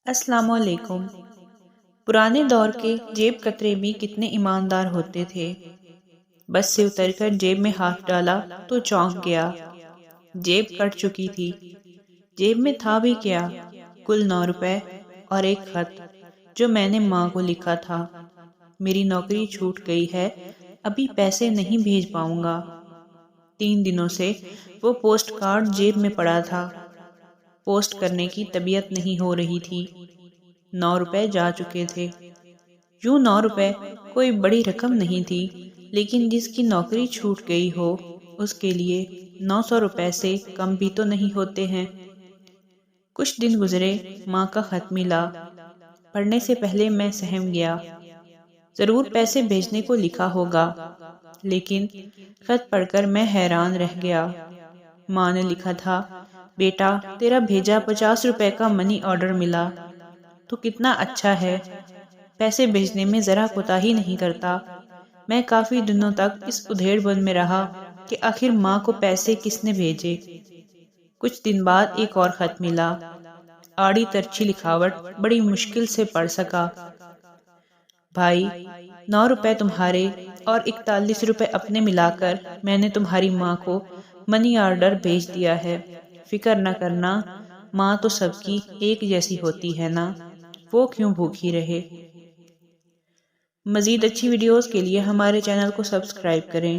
السلام علیکم۔ پرانے دور کے جیب کترے بھی کتنے ایماندار ہوتے تھے۔ بس سے اتر کر جیب میں ہاتھ ڈالا تو چونک گیا۔ جیب کٹ چکی تھی۔ جیب میں تھا بھی کیا، کل 9 روپے اور ایک خط جو میں نے ماں کو لکھا تھا۔ میری نوکری چھوٹ گئی ہے، ابھی پیسے نہیں بھیج پاؤں گا۔ 3 دنوں سے وہ پوسٹ کارڈ جیب میں پڑا تھا۔ پوسٹ کرنے کی طبیعت نہیں ہو رہی تھی۔ 9 روپے جا چکے تھے۔ یوں 9 روپے کوئی بڑی رقم نہیں تھی، لیکن جس کی نوکری چھوٹ گئی ہو اس کے لیے 900 روپے سے کم بھی تو نہیں ہوتے ہیں۔ کچھ دن گزرے، ماں کا خط ملا۔ پڑھنے سے پہلے میں سہم گیا۔ ضرور پیسے بھیجنے کو لکھا ہوگا، لیکن خط پڑھ کر میں حیران رہ گیا۔ ماں نے لکھا تھا، بیٹا تیرا بھیجا 50 روپے کا منی آرڈر ملا۔ تو کتنا اچھا ہے، پیسے بھیجنے میں ذرا کوتاہی نہیں کرتا۔ میں کافی دنوں تک اس ادھیڑ بن میں رہا کہ آخر ماں کو پیسے کس نے بھیجے۔ کچھ دن بعد ایک اور خط ملا۔ آڑی ترچھی لکھاوٹ بڑی مشکل سے پڑھ سکا۔ بھائی، 9 روپے تمہارے اور 41 روپے اپنے ملا کر میں نے تمہاری ماں کو منی آرڈر بھیج دیا ہے۔ فکر نہ کرنا، ماں تو سب کی ایک جیسی ہوتی ہے نا، وہ کیوں بھوکی رہے۔ مزید اچھی ویڈیوز کے لیے ہمارے چینل کو سبسکرائب کریں۔